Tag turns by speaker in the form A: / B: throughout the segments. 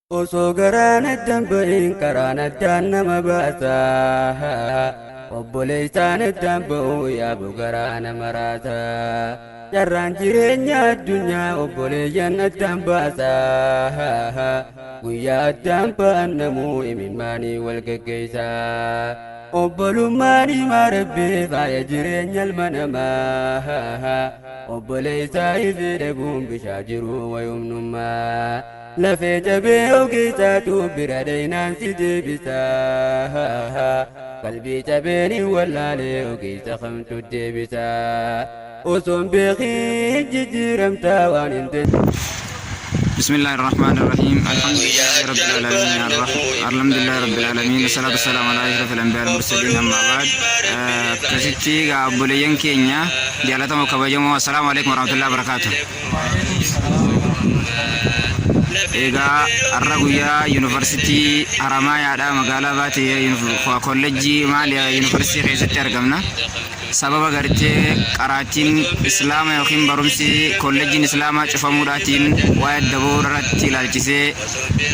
A: Osoo garaanatti bahin karaanatti nama baasa. Obboleessaanitti ba'uu yaabu garaana maraasa. Carraan jireenya addunyaa obboleeyyan addaan baasa. Guyyaa addaan ba'annamuu imimmaanii wal geggeessa. Obbolummaan himaa Rabbii faaya jireenya ilma namaa. Obboleessaa ifee dhabuun bishaa jiru wayumnummaa. Lafee jabee ogeessaatu bira dhaynaan si deebisa. Qalbii jabeeni wallaalee ogeessa kamtu deebisa. Osoon beekiin jijjiiramtaa waan hin ta'e.
B: بسم الله الرحمن الرحيم الحمد لله رب العالمين والصلاة والسلام على أشرف الأنبياء والمرسلين أما بعد كسيتي قابلين كينيا جالتهم وكبجموا السلام عليكم ورحمة الله وبركاته إيجا الرجويا يونيفرسيتي أرامايا دا مقالة باتي كوليجي ماليا يونيفرسيتي خيزتي أرقمنا سبب غرتي قراتين اسلام يوخين برمسي كولجين اسلام چفموداتين وايد دبور رتي لالجسي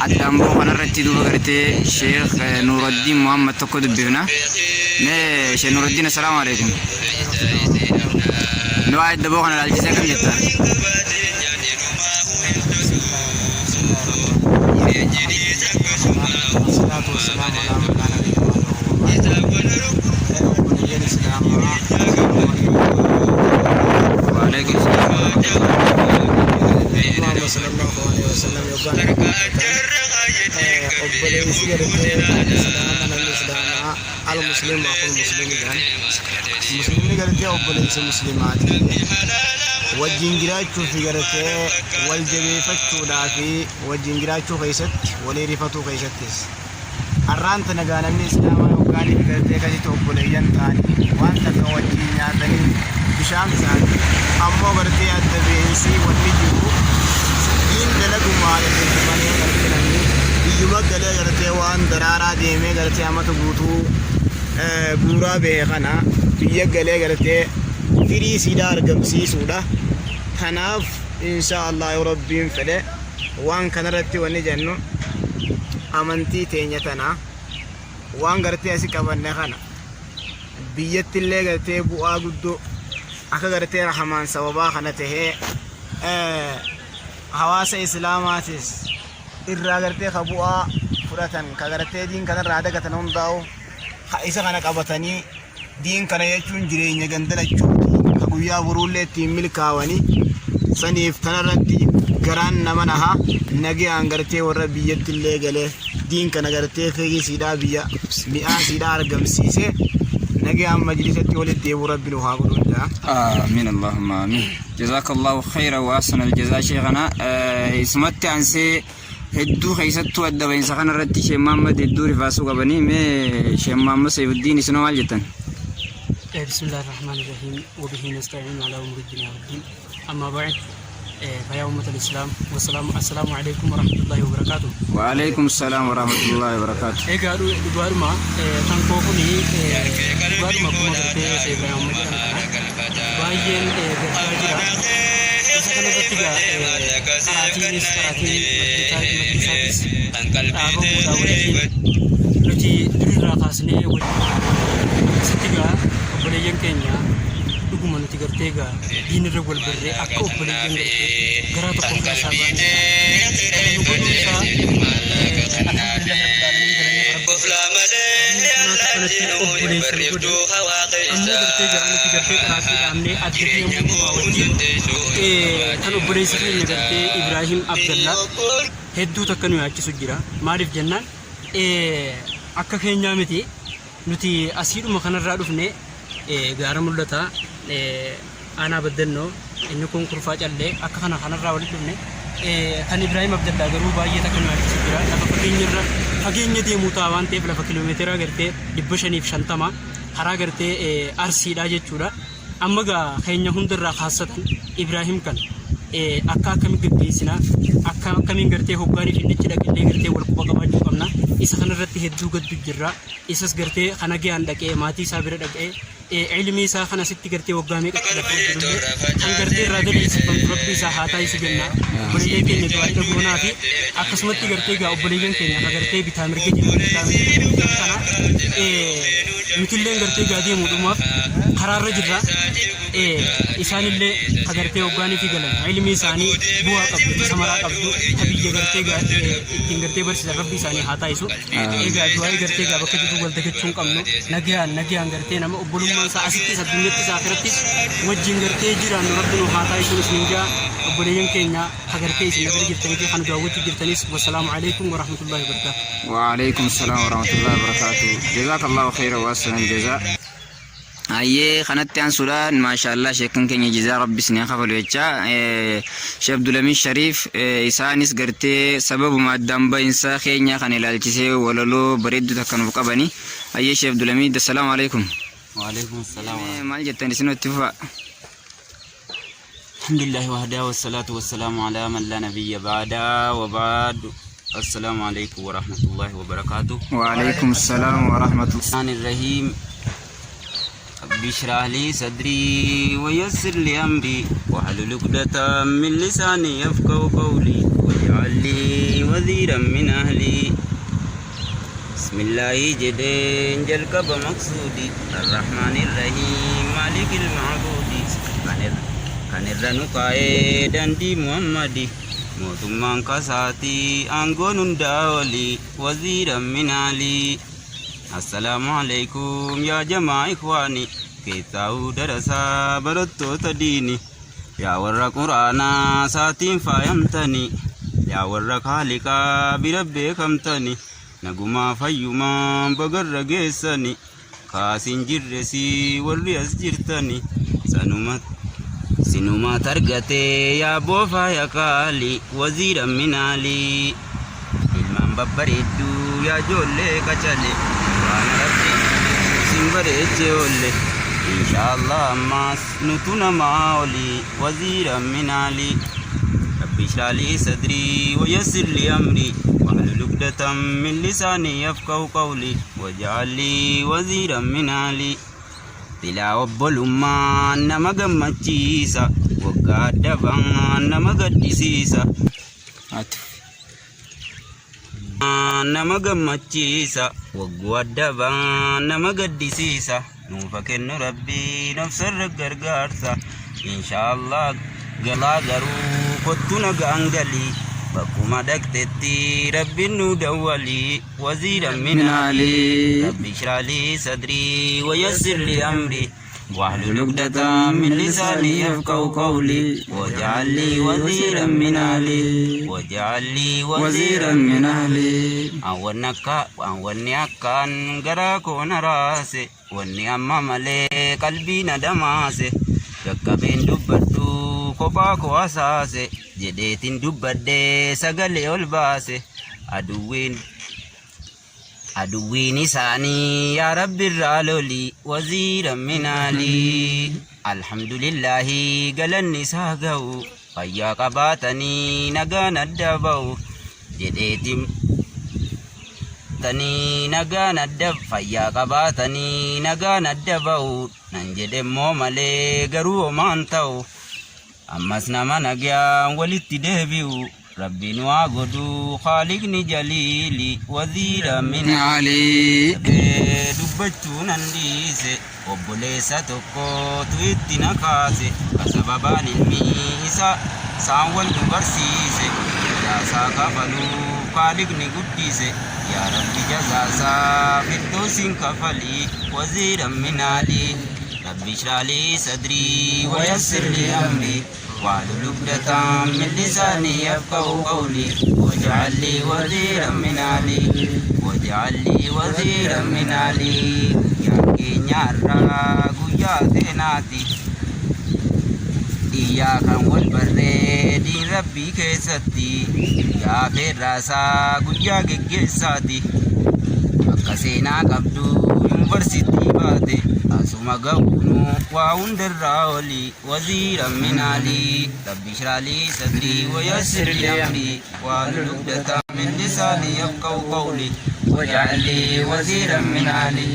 B: ادامبو خنرتي دو غرتي شيخ نور الدين محمد تقود بينا نه شيخ نور الدين السلام عليكم وايد دبو خن لالجسي كم جتا وعليكم السلام
C: صلى الله عليه وسلم المسلم أخو المسلم المسلمين قالت يا أبوليس المسلمات والجنجرات في قالت والجبي فتو دافي والجنجرات خيست وليري فتو خيستس الرانت نجانا من الإسلام وقالي قالت كذي أبوليان تاني وانت كوجي نادني بشام سان أما قالت يا الدبيسي والفيديو دين دلقوا على الإنسان يقولون يوم قالت وان درارا ديمه قالت أما تبوتو بورا بيخنا بيا قالت فري سيدار قمسي سودا تناف إن شاء الله يربين فله وان كان رتي ونجنو أمانتي تينيتنا وان قالت أسيك أبنى خنا بيت اللي قالت بوا قدو أكا قالت رحمان سوابا خنته حواس إسلاماتس irraa gartee qabu'a fudhatan ka gartee diin kana irraa dagatan hundaa'u isa kana qabatanii diin kana jechuun jireenya gandalachuuti ka guyyaa buruullee ittiin milkaawanii saniif tanarratti garaan nama naha nagayaan gartee warra biyyatti illee galee diin kana gartee feegisiidhaa biyya mi'aasiidhaa argamsiise nagayaan majlisatti walitti deebi'u rabbiin haa godhudha.
B: آمين اللهم آمين جزاك الله خيرا وأحسن الجزاء شيخنا اسمت أنسي هدو خيستو الدبين سخن الرتي شيخ محمد هدو رفاسو قبني مي شيخ محمد سيف الدين سنو والجتن.
D: بسم الله الرحمن الرحيم وبه نستعين على أمور الدنيا والدين أما بعد فيا أمة الإسلام السلام عليكم ورحمة الله وبركاته.
B: وعليكم السلام ورحمة الله وبركاته.
D: قالوا دوارما تنكوكني دوارما كما قلت سيدنا محمد باين برجاجرا سكان بتيجا أراتينيس مجلسات أبو داوود لكي دريرا خاصني وستيجا أبليين كينيا لكم أن تقرتيجا دين الرجل بري أكو أبليين قرأت قصة سابان kan obboleessa keenya gartee Ibrahim Abdallah hedduu takka nu yaachisu jira maaliif jennaan akka keenyaa miti nuti asiidhuma kanarraa dhufne gaara mul'ata aanaa baddannoo inni kun kurfaa callee akka kanarraa walitti dhufne kan Ibrahim Abdallah garuu baay'ee takka nu yaachisu jira lafa fageenya deemuu ta'a waan ta'eef lafa kiiloomeetira gartee 550 karaa gartee arsiidhaa jechuudha. amma gaa keenya hundarraa khaasatan Ibrahim kan akka akkamiin gaggeessina akka akkamiin gartee hoggaanii fi dhichi dhaqillee gartee wal quba qabaachuu qabna isa kanarratti hedduu gaddu jirra isas gartee kana ga'an dhaqee maatii isaa bira dhaqee ilmi isaa kana sitti gartee waggaa meeqa lafa jiru kan gartee irraa daleessifamtu rabbi isaa haa taasisu jenna obboleeyyan keenya du'aa goonaa fi akkasumatti gartee gaa obboleeyyan keenya ka gartee bitaa mirga jiru bitaa mirga kana nutillee gartee gaa deemuudhumaaf karaarra jirra isaanillee ka gartee waggaanii fi galan ilmi isaanii bu'aa qabdu samaraa qabdu tabiyya gartee gaa ittiin gartee barsiisan rabbi isaanii haa taasisu egaa du'aa gartee gaa bakka jiru wal dagachuun qabnu nagaan gartee nama obbolummaan isaa asitti addunyatti isaa firattis wajjin gartee jiraan rabbi nu haa taasisu isiniin jaa obboleeyyan keenya ka gartee isin nagar jirtanii fi kan daawwachuu jirtanis wassalaamu alaikum wa rahmatullahi wa barakatuh.
B: Wa alaikum salaam wa rahmatullahi wa barakatuh. Jazakallahu khairan wa ahsanal jazaa. Ayyee kanatti aansuudhaan maashaallah sheekan keenya jizaa rabbi isin kafalu jecha Sheekh Abdulhamid Shariif isaanis gartee sababuma addaan bahinsa keenya kan ilaalchisee walaloo bareedduu takka nuuf qabani. Ayyee Sheekh Abdulhamid assalaamu alaikum.
E: Wa alaikum salaam.
B: Maal jettan isinitti fufa?
E: Alhamdulillah wahda wassalatu wassalamu ala man la nabiyya ba'da wa ba'd. Assalamu alaikum wa rahmatullahi wa barakatuh.
B: Wa alaikum salaam wa rahmatullahi
E: Rahim. رب اشرح لي صدري ويسر لي أمري واحلل عقدة من لساني يفقهوا قولي واجعل لي وزيرا من أهلي بسم الله جدين جلقب مقصودي الرحمن الرحيم مالك المعبود كان الرنقاء دندي محمدي موتمان كساتي أنغون داولي وزيرا من علي السلام عليكم يا جماعة إخواني كتاو درسا برتو تديني يا ورا قرآنا ساتين فايمتني يا ورا خالقا بربي كمتني نقوما فيما بقر جيسني كاسين جرسي ورياس جرتني سنوما ترقتي يا بوفا يا كالي وزيرا من علي ilman babbareeddu yaa ijoollee qacale waan rabbi isin bareeche oolle inshallah ammas nutu namaa oli waziiran min ali rabbi ishrah li sadri wa yassir li amri wahlul uqdatan min lisani yafqahu qawli waj'al li waziiran min ali tilaa obbolummaan nama gammachiisa waggaa daban nama gaddisiisa nama gammachiisa waggaa daban nama gaddisiisa nuufa kennu rabbi nafsarra gargaarsa inshallah galaa garuu kottu nagaan galii bakkuma dhaqxetti rabbiin nu dawwalii waziiran min ali rabbi ishrah li sadri wa yassir li amri واحلل عقدة من لساني يفقهوا قولي واجعل لي وزيرا من أهلي واجعل لي وزيرا من أهلي أولني أكان غراكو نراسي وني أما ملي قلبي ندماسي ككبين دبردو كوباكو أساسي جديتين دبردي سغلي والباسي أدوين إساني يا رب الرالولي وزيرا من علي الحمد لله قال النساء قو فيا قباتني نقان الدبو جديتم تني نقان الدب فيا قباتني نقان الدبو ننجد مومالي قروا مانتو أمسنا من أقيام ولتدهبيو ربي نواغدو خالقني جليلي وزيرا من علي دبتو ننديسي وبوليسا توكو تويتي نكاسي كسببان الميسا سانوال دبرسيسي جاسا كفلو خالقني قديسي يا ربي جزاسا في الدوسين كفلي وزيرا من علي ربي اشرح لي صدري ويسر لي أمري واحلل عقدة من لساني يفقهوا قولي واجعل لي وزيرا من علي واجعل لي وزيرا من علي يا كينيارا غويا تناتي إياك والبرد ربي كيستي يا فراسا غويا كيساتي أكسينا قبدو يونيفرسيتي باتي أسوما قبنو وعند الراولي وزيرا من علي رب اشرح لي صدري ويسر لي أمري واحلل عقدة من لساني يفقهوا قولي واجعل لي وزيرا من علي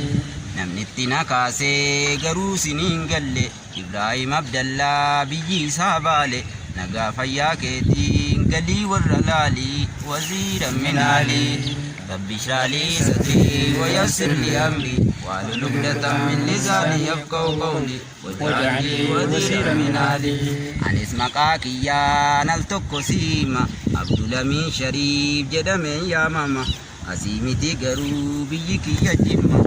E: namni itti nakaasee garuu siniin galle Ibrahim Abdallaa biyyi isaa baale nagaa fayyaa keetiin galii warra laalii waziiran min aalii rabbi ishraa lii sadrii wayassir lii amrii wahlul uqdatan min lisaanii yafqahu qawlii waj'al lii waziiran min aalii anis maqaa kiyyaan al tokko siima Abdulamiin Shariif jedhameen yaamama asii miti garuu biyyi kiyya jimma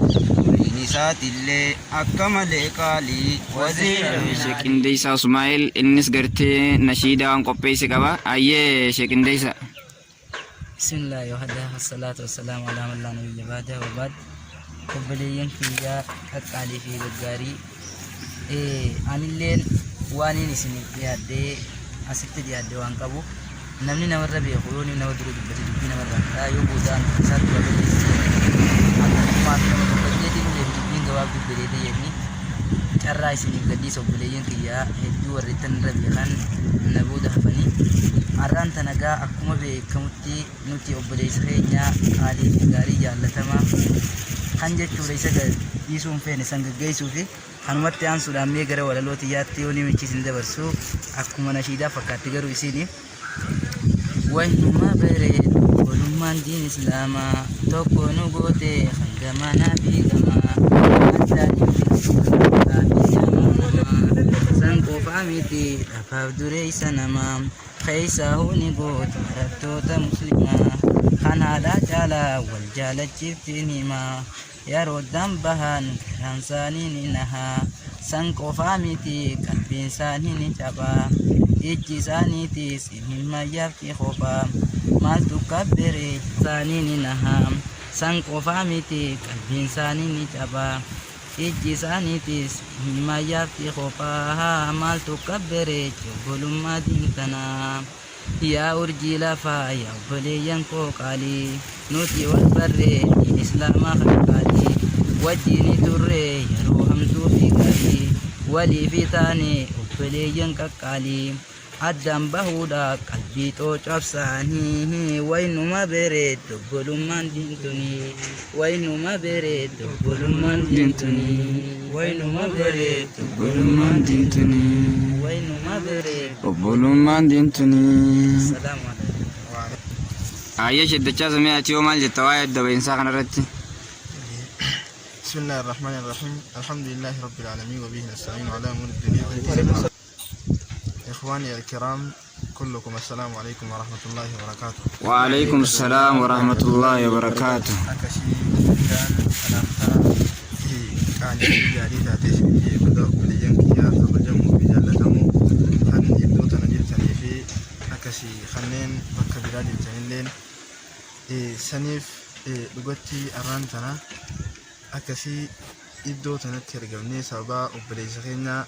E: nisaatillee akka malee qaalii waziira
B: Sheekindeessa Ismaa'eel innis gartee nashiidaan qopheesse qaba. Ayyee Sheekindeessa.
F: Bismillah wahdahu wassalatu wassalamu ala man la nabiyya ba'dahu wa ba'd. Obboleeyyan kiyyaa qaqqaalii fi gaggaarii anilleen waan inni isiniif dhiyaadhee asitti dhiyaadhee waan qabu namni namarra beeku yoo nama dura dubbate dubbii namarraa yoo boodaan isaatti walitti akkasumaan nama dubbateetiin illee dubbiin gabaaf dubbatee jedhanii carraa isiniif gadhiisa obboleeyyan kiyyaa hedduu warreettan irra beekan na booda hafanii har'aan tanagaa akkuma beekamutti nuti obboleessa keenya qaalii fi gaarii jaallatamaa kan jechuudha isa dhiisuun feene san gaggeessuu fi kanumatti aansuudhaan mee gara walalootiyaatti yoo nimichi isin dabarsu akkuma nashiidaa fakkaatti garuu isiniif waynuma bareedu walummaan diin islaamaa tokko nu goote hangamanaa fi gamaa addaanii san qofaa miti dhafaaf dureessa namaa keeysaa huni goote barattoota muslimaa kan haadhaa caalaa wal jaalachiiftiin himaa yeroo dambahan karaan isaanii ni nahaa san qofaa miti qalbiin isaanii ni cabaa ijji isaaniitis himmayyaaf fi kophaa maaltu kabbere isaanii ni nahaa san qofaa miti qalbiin isaanii ni cabaa ijji isaaniitis himmayyaaf fi kophaa maaltu kabbere obbolummaa diintanaa yaa urjii lafaa yaa obboleeyyan koo qaalii nuti wal barree islaamaa kana qaalii wajjiini turre yeroo hamtuu fi qaalii walii fi taane obboleeyyan qaqqaalii addaan bahuudha qalbii xoo cabsaanii waynuma bareedu obbolummaan diintunii waynuma bareedu obbolummaan diintunii waynuma bareedu obbolummaan diintunii waynuma bareedu
B: obbolummaan diintunii.
F: salaamu alaykum.
B: Ayyee sheddachaa samee ati yoo maal jetta waa'ee adda ba'iinsaa kanarratti?
C: بسم الله الرحمن الرحيم الحمد لله رب العالمين وبه نستعين على امور الدنيا والدين اخواني الكرام كلكم السلام عليكم ورحمه الله وبركاته.
B: وعليكم السلام ورحمة الله وبركاته.
C: أكشي كان ألمتا في كان يجاري ذاتي بدأ وليان كيا فبجم بجالتمو خن يبدو تنجل تني في أكشي خنين بك بلاد التنين سنيف لغتي أرانتنا أكشي يبدو تنترجمني سبا وبليزخينا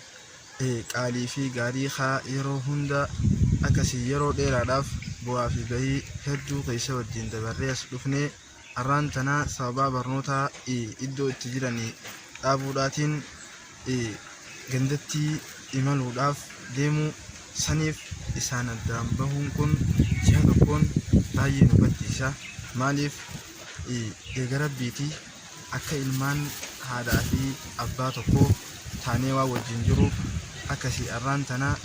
C: qaalii fi gaarii haa yeroo hunda akkasii yeroo dheeraadhaaf bu'aa fi bahii hedduu keessa wajjin dabarree as dhufnee arraan tanaa sababaa barnootaa iddoo itti jiranii dhaabuudhaatiin gandatti imaluudhaaf deemuu saniif isaan addaan bahuun kun ji'a tokkoon baay'ee nu gaddisiisa. Maaliif eega rabbiitii akka ilmaan haadhaa fi abbaa tokkoo taanee waa wajjin jiruuf akkasii arraan tanaa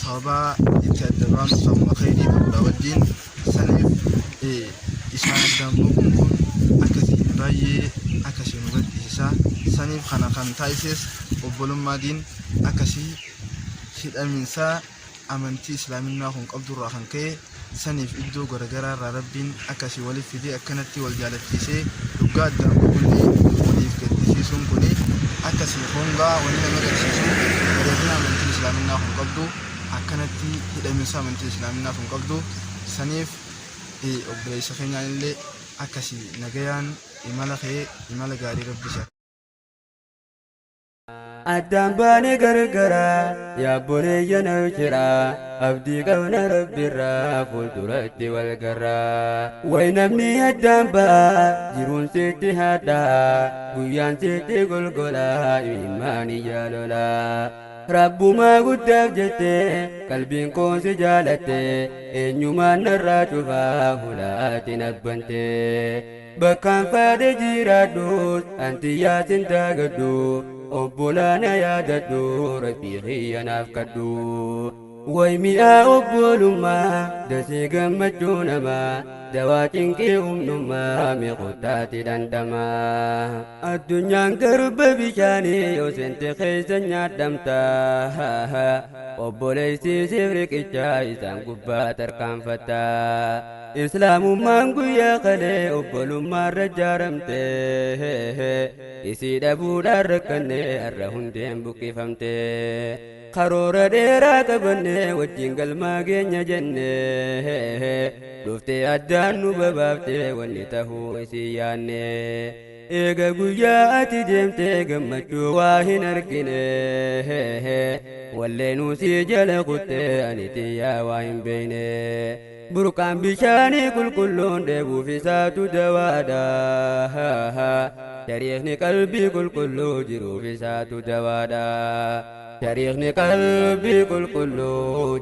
C: sababaa itti adda baanu sababa khayrii ta'uudha wajjin saniif isaan addaan bahuun kun akkasii baay'ee akkasii nu gaddisiisa. Saniif kana kan taasises obbolummaadhaan akkasii hidhaminsaa amantii islaaminaa kun qabdurraa kan ka'e saniif iddoo garagaraa irraa rabbiin akkasii waliif fidee akkanatti wal jaalachiisee dhugaa addaan bahuullee waliif gaddisiisuun kuni akkasii hongaa wani nama agarsiisu bareedina amantii islaaminaa kun qabdu akkanatti hidhaminsa amantii islaaminaa kun qabdu saniif obboleessa keenyaan illee akkasii nagayaan imala ka'ee imala gaarii rabbisa.
A: addaan baane gargara yaa boleeyya na jira abdii qabna rabbirraa fuulduratti wal garraa way namni addaan ba'a jiruun sitti hadhaa guyyaan sitti golgolaa imimmaani jaalolaa rabbumaa guddaaf jette qalbiin koo si jaalatte eenyumaan narraa cufaa hulaatiin abbante bakkaan faade jiraadhus anti yaasin taagadhu obbolaana yaadadhu rabbii xiyyanaaf kadhu way mi'aa obbolummaa dasee gammachuu namaa dawaa cinqii humnummaa miqottaati dhandhamaa addunyaan garba bishaanii yoo sente keessa nyaadhamta obboleeysiisiif riqichaa isaan gubbaa tarkaanfatta islaamummaan guyyaa kalee obbolummaarra jaaramte isii dhabuudhaan rakkanne har'a hundeen buqqifamte karoora dheeraa qabanne wajjin galmaa keenya jenne dhuftee addaan nu babaafte wanni tahuu isii yaanne eega guyyaa ati deemte gammachuu waa hin argine wallee nuusii jala kutte ani xiyyaa waa hin beeyne burqaan bishaanii qulqulluun dheebuuf isaatu dawaadha tariikhni qalbii qulqulluu jiruuf isaatu dawaadha tariikhni qalbii qulqulluu